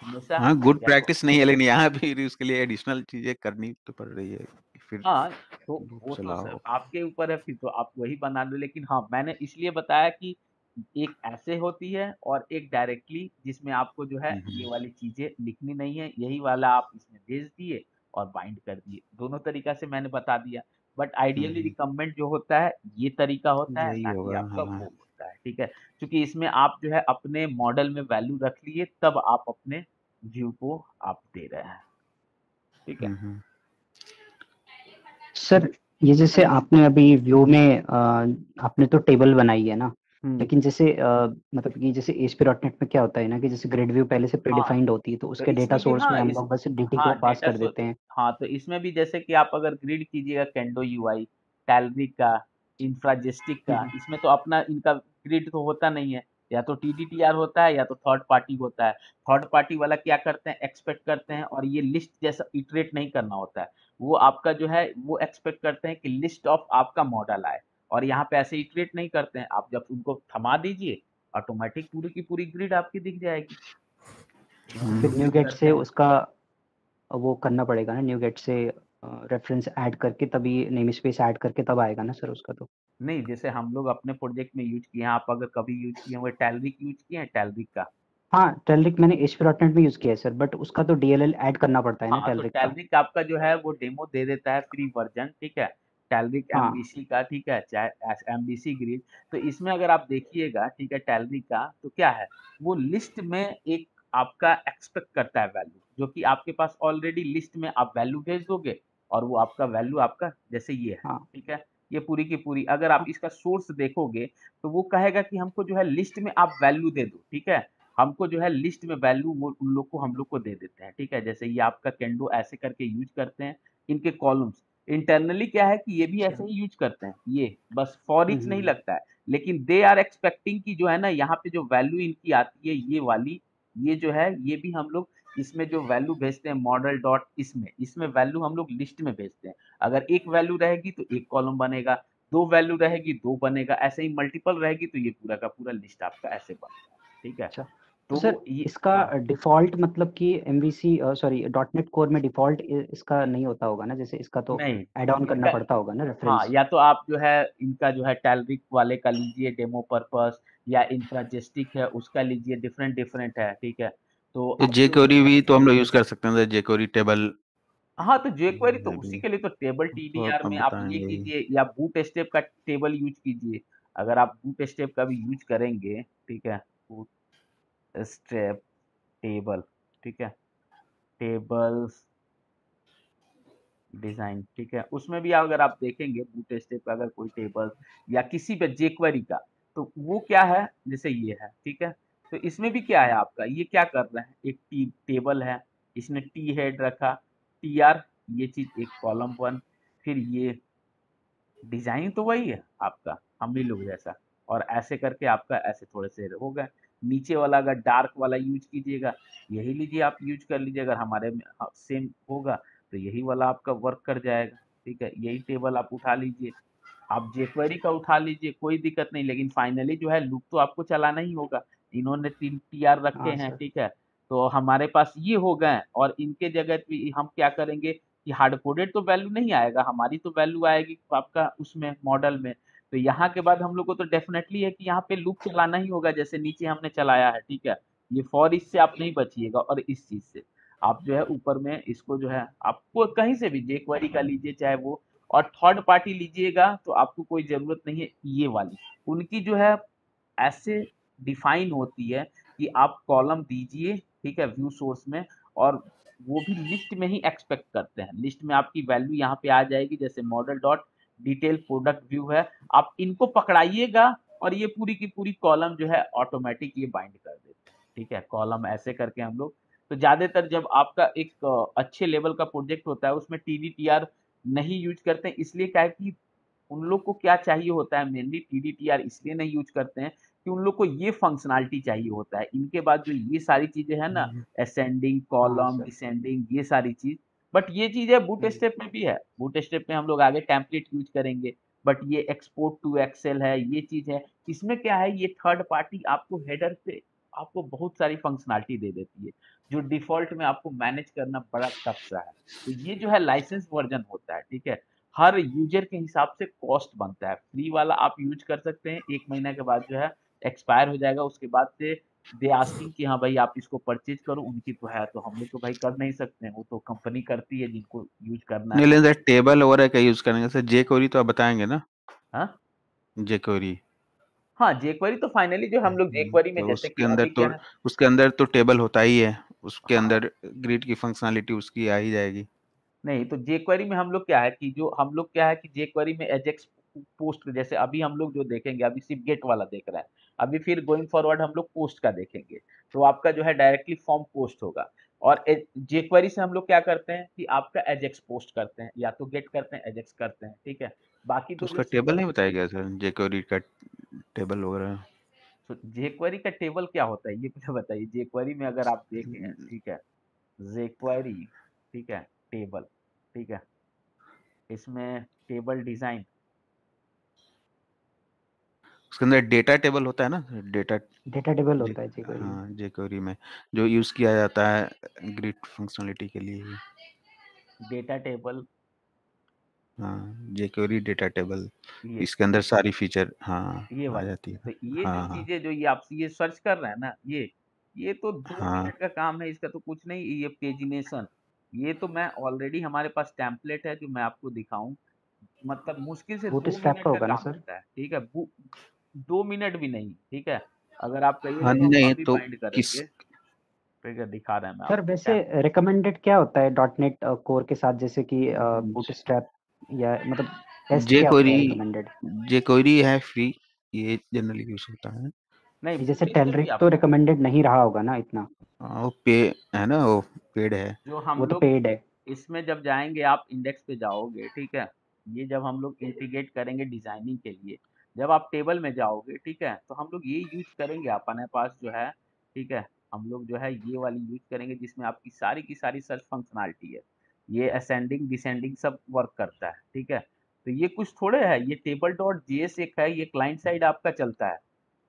हमेशा
हाँ, गुड
या तो
प्रैक्टिस नहीं है, लेकिन यहाँ भी उसके लिए एडिशनल चीजें करनी तो पड़ रही है, फिर
हाँ, तो
लूप
वो तो सर
चलाओ।
आपके ऊपर है, फिर तो आप वही बना लो, लेकिन हाँ, मैंने इसलिए बताया कि एक ऐसे होती है और एक डायरेक्टली, जिसमें आपको जो है ये वाली चीज़ें लिखनी नहीं है, यही वाला आप इसमें भेज दिए और बाइंड कर दिए। दोनों तरीका से मैंने बता दिया, बट आइडियली रिकमेंड जो होता है, ये तरीका होता है,
यही
ना कि
होगा,
आपका
हाँ।
वो होता है, ठीक है? क्योंकि इसमें आप जो है अपने मॉडल में वैल्यू रख लिए, तब आप अपने व्यू को आप दे रहे हैं, ठीक है?
सर ये जैसे आपने अभी व्यू में आपने तो टेबल बनाई है ना,
हुँ।
लेकिन जैसे मतलब कि जैसे ASP.NET में क्या होता है ना कि जैसे ग्रिड व्यू पहले से
हाँ।
प्रीडिफाइंड होती है, तो
तो
उसके डेटा
इसमें भी
सोर्स में
हाँ,
हम
इस
लोग बस DT
हाँ,
को पास
डेटा
कर देते हैं।
हाँ, तो इसमें भी जैसे कि आप अगर ग्रिड कीजिएगा केंडो यूआई, टैलरिक का, इंफ्राजेस्टिक का,
हम्म,
इसमें तो अपना इनका ग्रिड तो होता नहीं है, या तो टीडीटीआर होता है या तो थर्ड पार्टी होता है। थर्ड पार्टी वाला क्या करते हैं, एक्सपेक्ट करते हैं, और ये लिस्ट जैसा इटरेट नहीं करना होता है। वो आपका जो है वो एक्सपेक्ट करते हैं कि लिस्ट ऑफ आपका मॉडल आए, और यहाँ पे ऐसे इटरेट नहीं करते हैं। आप जब उनको थमा दीजिए, ऑटोमेटिक पूरी की पूरी ग्रिड आपकी दिख जाएगी।
तो
हम
फिर
लोग
न्यू
यूज
गेट
करते
से
हैं।
उसका वो करना पड़ेगा ना, न्यू गेट से रेफरेंस ऐड करके तभी नेम स्पेस ऐड करके तब आएगा ना सर उसका तो।
नहीं, जैसे हम लोग अपने प्रोजेक्ट में यूज किए हैं, आप अगर कभी यूज किए हुए टैलरिक यूज किए हैं, टैलरिक का?
हाँ, टेलरिक मैंने ASP.NET में यूज किया है सर, बट उसका तो DLL ऐड करना पड़ता है ना
हाँ, तो
टेलरिक का।
टैलरिक आपका जो है वो डेमो दे देता है फ्री वर्जन, ठीक है, टैलरिक
हाँ।
एमबीसी का, ठीक है, चाहे एमबीसी ग्रिड। तो इसमें अगर आप देखिएगा, ठीक है, टैलरिक का तो क्या है, वो लिस्ट में एक आपका एक्सपेक्ट करता है वैल्यू, जो कि आपके पास ऑलरेडी लिस्ट में आप वैल्यू भेज दोगे, और वो आपका वैल्यू आपका जैसे ये है,
हाँ।
ठीक है, ये पूरी की पूरी अगर आप
हाँ।
इसका सोर्स देखोगे, तो वो कहेगा कि हमको जो है लिस्ट में आप वैल्यू दे दो, ठीक है, हमको जो है लिस्ट में वैल्यू वो उन लोग को हम लोग को दे देते हैं, ठीक है, जैसे ये आपका केंडो ऐसे करके यूज करते हैं, इनके कॉलम्स इंटरनली क्या है कि ये भी
अच्छा।
ऐसे ही यूज करते हैं, ये बस फॉर ईच नहीं
हम्म।
लगता है, लेकिन दे आर एक्सपेक्टिंग की जो है ना, यहाँ पे जो वैल्यू इनकी आती है ये वाली, ये जो है ये भी हम लोग इसमें जो वैल्यू भेजते हैं मॉडल डॉट, इसमें इसमें वैल्यू हम लोग लिस्ट में भेजते हैं। अगर एक वैल्यू रहेगी तो एक कॉलम बनेगा, दो वैल्यू रहेगी दो बनेगा, ऐसे ही मल्टीपल रहेगी तो ये पूरा का पूरा लिस्ट आपका ऐसे बनता है, ठीक है।
अच्छा, तो सर
तो ये
इसका
हाँ,
डिफ़ॉल्ट मतलब कि MVC सॉरी डॉटनेट कोर में डिफ़ॉल्ट इसका नहीं होता होगा ना, जैसे इसका तो
नहीं,
ऐड ऑन करना
इसका
पड़ता होगा ना
हाँ,
रेफरेंस।
या तो आप जो है इनका जो है टैलरिक वाले का लीजिए डेमो पर्पस, या इंफ्राजेस्टिक है उसका लीजिए, डिफरेंट डिफरेंट है, ठीक है। तो
ये
आपको जो
जेक्वेरी भी तो हम लोग यूज कर सकते हैं, जेक्वेरी टेबल
हाँ, तो jQuery तो
में
उसी
भी,
के लिए तो टेबल
वो
टीडीआर
आप
में आप ये
बताएंगे ही।
कीजिए, या बूट स्टेप का टेबल यूज कीजिए। अगर आप बूट स्टेप का भी यूज करेंगे, ठीक है, बूट स्टेप टेबल, ठीक है, टेबल्स डिजाइन, ठीक है, उसमें भी अगर आप देखेंगे बूट स्टेप का अगर कोई टेबल या किसी पे jQuery का, तो वो क्या है, जैसे ये है, ठीक है, तो इसमें भी क्या है आपका, ये क्या कर रहे हैं, एक टेबल है, इसने टी हेड रखा, टी आर, ये चीज एक कॉलम वन, फिर ये डिजाइन तो वही है आपका, हम भी लोग जैसा। और ऐसे करके आपका ऐसे थोड़े से हो गए। नीचे वाला अगर डार्क वाला यूज कीजिएगा, यही लीजिए आप यूज कर लीजिए, अगर हमारे में सेम होगा तो यही वाला आपका वर्क कर जाएगा। ठीक है, यही टेबल आप उठा लीजिए, आप jQuery का उठा लीजिए, कोई दिक्कत नहीं, लेकिन फाइनली जो है लूप तो आपको चलाना ही होगा। इन्होंने 3 टीआर रखे
हाँ
हैं,
सर।
ठीक है। तो हमारे पास ये हो गए हैं, और इनके जगह पे हम क्या करेंगे कि हार्ड कोडेड तो वैल्यू नहीं आएगा, हमारी तो वैल्यू आएगी आपका उसमें मॉडल में। तो यहाँ के बाद हम लोग को तो डेफिनेटली है कि यहाँ पे लूप चलाना ही होगा, जैसे नीचे हमने चलाया है, ठीक है। ये फॉर इससे आप नहीं बचिएगा, और इस चीज से आप जो है ऊपर में इसको जो है आपको कहीं से भी jQuery का लीजिए चाहे वो, और थर्ड पार्टी लीजिएगा तो आपको कोई जरूरत नहीं है ये वाली। उनकी जो है ऐसे डिफाइन होती है कि आप कॉलम दीजिए, ठीक है, व्यू सोर्स में, और वो भी लिस्ट में ही एक्सपेक्ट करते हैं। लिस्ट में आपकी वैल्यू यहाँ पे आ जाएगी, जैसे model dot detail product view है, आप इनको पकड़ाइएगा और ये पूरी की पूरी कॉलम जो है ऑटोमेटिक ये बाइंड कर देते हैं। ठीक है, कॉलम ऐसे करके हम लोग, तो ज्यादातर जब आपका एक अच्छे लेवल का प्रोजेक्ट होता है उसमें टीडीटीआर नहीं यूज करते हैं, इसलिए क्या है कि उन लोग को क्या चाहिए होता है, मेनली टीडीटीआर इसलिए नहीं यूज करते हैं कि उन लोग को ये फंक्शनैलिटी चाहिए होता है। इनके बाद जो ये सारी चीजें हैं ना, असेंडिंग
हाँ
कॉलम,
सर।
डिसेंडिंग, ये सारी चीज, बट ये चीज है बूट
हुँ।
स्टेप में भी है। बूट स्टेप में हम लोग आगे टेम्पलेट यूज करेंगे, बट ये एक्सपोर्ट टू एक्सेल है, ये चीज है। इसमें क्या है, ये थर्ड पार्टी आपको हेडर से आपको बहुत सारी फंक्शनैलिटी दे देती है, जो डिफॉल्ट में आपको मैनेज करना बड़ा टफ सा है। तो ये जो है लाइसेंस वर्जन होता है, ठीक है। हर यूजर के हिसाब से कॉस्ट बनता है। फ्री वाला आप यूज कर सकते हैं, 1 महीना के बाद जो है एक्सपायर हो जाएगा, उसके बाद से दे आस्किंग कि हाँ भाई आप इसको परचेज करो, उनकी तो है, तो हम लोग तो भाई कर नहीं सकते हैं, वो तो कंपनी करती है जिनको यूज करना
नहीं
है।
लेकिन सर टेबल वगैरह का यूज करेंगे सर, जेक्वेरी तो आप बताएंगे ना?
हाँ
जेक्वेरी
हाँ, जेक्वेरी तो फाइनली जो हम लोग जेक्वेरी में
तो
जैसे कि अभी क्या है,
उसके अंदर तो टेबल होता ही है, उसके
हाँ,
अंदर ग्रिड की फंक्शनैलिटी उसकी आ ही जाएगी।
नहीं तो जेक्वेरी में हम लोग क्या है कि जो हम लोग क्या है कि जेक्वेरी में एजेक्स पोस्ट, जैसे अभी हम लोग जो देखेंगे अभी सिर्फ गेट वाला देख रहे हैं, अभी फिर गोइंग फॉरवर्ड हम लोग पोस्ट का देखेंगे। तो आपका जो है डायरेक्टली फॉर्म पोस्ट होगा। और जेक्वेरी से हम लोग क्या करते हैं कि आपका एजेक्स पोस्ट करते हैं, या तो गेट करते हैं एजेक्स करते हैं, ठीक है। बाकी
तो
तो जो
उसका टेबल
सिंपल,
नहीं बताया गया सर, जेक्वेरी का टेबल वगैरह?
तो जेक्वेरी का टेबल क्या होता है ये पहले बताइए। जेक्वेरी में अगर आप देखें, ठीक है, जेक्वेरी, ठीक है, टेबल, ठीक है, इसमें टेबल डिजाइन,
उसके अंदर डेटा टेबल होता है ना, डेटा।
डेटा टेबल
जे
होता है jQuery में।
हाँ, जेक्वेरी में जो यूज किया जाता है ग्रिड फंक्शनलिटी के लिए ही।
डेटा टेबल,
हाँ, जेक्वेरी डेटा टेबल,
ये
इसके अंदर सारी फीचर हाँ
ये
आ
वाली।
जाती है।
तो ये जो
हाँ हाँ
चीजें जो ये आप ये सर्च कर रहे हैं ना, ये तो 2 मिनट
हाँ।
का काम है, इसका तो कुछ नहीं। ये पेजिनेशन, ये तो मैं ऑलरेडी हमारे पास टेम्पलेट है जो मैं आपको दिखाऊं, मतलब मुश्किल से दो
बूटस्ट्रैप
मिनट
का
का
होगा ना
काम
सर?
होता है, ठीक है। 2 मिनट भी नहीं, ठीक है। अगर आप कहिएगा
हाँ
तो हम
नहीं
अभी
तो
बाइंड
किस
करेंगे, ठीक है, दिखा रहे हैं मैं
सर
आपको
वैसे रिकमेंडेड क्या होता है डॉटनेट कोर के साथ, जैसे कि बूटस्ट्रैप, या मतलब बेस्ट क्या होता
जेक्वेरी,
है रिकमेंडेड?
जेक्वेरी है फ्री, ये जनरली यूज होता है।
नहीं,
जैसे
बोल तो
टेलरिक
दिया
तो
आपको।
रिकमेंडेड नहीं रहा होगा ना इतना?
वो पे है ना, वो पेड है।
जो हम
वो तो
लोग
पेड है।
इसमें जब जाएंगे, आप इंडेक्स पे जाओगे, ठीक है, ये जब हम लोग इंटीग्रेट करेंगे डिजाइनिंग के लिए, जब आप टेबल में जाओगे, ठीक है, तो हम लोग ये यूज करेंगे अपने पास जो है, ठीक है, हम लोग जो है ये वाली यूज करेंगे जिसमें आपकी सारी की सारी सर्च फंक्शनैलिटी है। ये असेंडिंग डिसेंडिंग सब वर्क करता है, ठीक है। तो ये कुछ थोड़े है, ये टेबल डॉट जेएस एक है, ये क्लाइंट साइड आपका चलता है,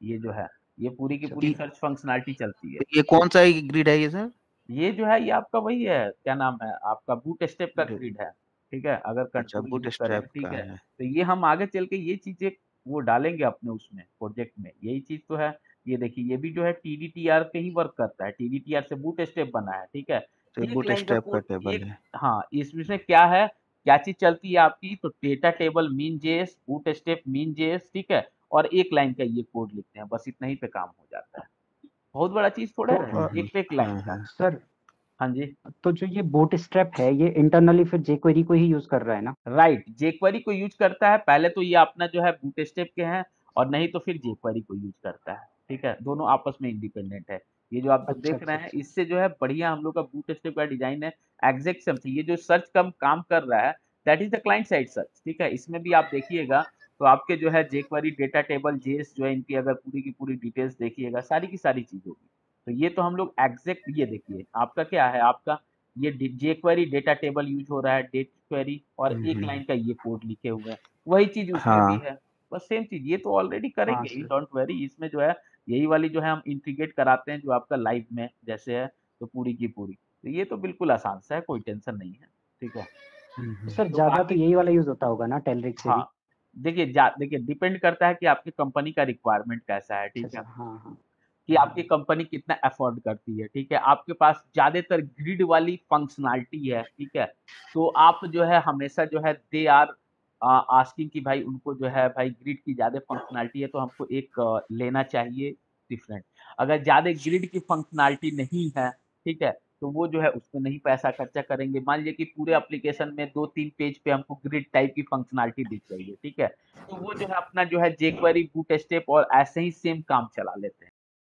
ये जो है ये पूरी की
अच्छा
पूरी
ये
सर्च फंक्शनैलिटी चलती है।
ये कौन सा ग्रिड है ये सर?
ये जो है ये आपका वही है, क्या नाम है आपका, बूट स्टेप का
डे-
ग्रिड है, ठीक है, अगर
अच्छा,
कंट्रोल
बूट
यूज करें,
स्ट्रैप
ठीक
का
है।
है।
तो ये हम आगे चल के ये चीजें वो डालेंगे अपने उसमें प्रोजेक्ट में, यही चीज तो है। ये देखिए ये भी जो है टीडीटीआर पे ही वर्क करता है, टीडीटीआर से बूट स्टेप बना है, ठीक है।
तो
एक
बूट
लाइन का
स्ट्रैप का
कोड,
टेबल
एक,
है।
हाँ, इसमें क्या है, क्या चीज चलती है आपकी, तो data table mean JS, boot step mean JS, ठीक है, और एक लाइन का ये कोड लिखते हैं, बस इतना ही पे काम हो जाता है। बहुत बड़ा चीज थोड़ा
तो
है, एक पे एक लाइन
हाँ
का।
हाँ।
सर,
हाँ जी,
तो जो ये बूटस्ट्रैप है ये इंटरनली फिर jQuery को ही यूज कर रहा है ना?
राइट, जेक्वेरी को यूज करता है पहले, तो ये अपना जो है बूटस्ट्रैप के हैं, और नहीं तो फिर जेक्वेरी को यूज करता है, ठीक है, दोनों आपस में इंडिपेंडेंट है। ये जो आप जो
अच्छा
देख रहे
अच्छा
हैं
अच्छा।
इससे जो है बढ़िया हम लोग का बूटस्ट्रैप का डिजाइन है। एग्जैक्ट सेम ये जो सर्च कम काम कर रहा है, that is the client side search, ठीक है। इसमें भी आप देखिएगा तो आपके जो है jQuery डेटा टेबल जेएस जो है इनकी अगर पूरी की पूरी डिटेल्स देखिएगा, सारी की सारी चीज होगी। तो ये तो हम लोग एग्जैक्ट, ये देखिए आपका क्या है, आपका ये jQuery डेटा टेबल यूज हो रहा है, डेट क्वेरी, और एक लाइन का ये कोड लिखे हुए हैं, वही चीज उसमें भी
हाँ
है, बस सेम चीज। ये तो ऑलरेडी
हाँ
करेंगे ही,
सर।
Don't worry. इसमें जो है यही वाली जो है हम इंटीग्रेट कराते हैं जो आपका लाइव में जैसे है, तो पूरी की पूरी। तो ये तो बिल्कुल आसान सा है, कोई टेंशन नहीं है, ठीक है।
तो सर
तो
ज़्यादा तो
बाकी
यही वाला यूज़ होता होगा ना टेलरिक से भी?
हाँ, देखिए डिपेंड करता है कि आपकी कंपनी का रिक्वायरमेंट कैसा है,
अच्छा,
ठीक
अच्छा।
है।
हाँ, हाँ।
कि आपकी कंपनी कितना अफोर्ड करती है, ठीक है। आपके पास ज़्यादातर ग्रिड वाली फंक्शनैलिटी है, ठीक है। तो आप जो है हमेशा जो है दे आर आस्किंग कि भाई उनको जो है भाई ग्रिड की ज़्यादा फंक्शनैलिटी है तो हमको एक लेना चाहिए डिफरेंट। अगर ज़्यादा ग्रिड की फंक्शनैलिटी नहीं है, ठीक है, तो वो जो है उसमें नहीं पैसा खर्चा करेंगे। मान लीजिए कि पूरे एप्लीकेशन में 2-3 पेज पे हमको ग्रिड टाइप की फंक्शनैलिटी दिख रही है, ठीक है। तो वो जो है अपना जो है jQuery, बूटस्ट्रैप और ऐसे ही सेम काम चला लेते हैं।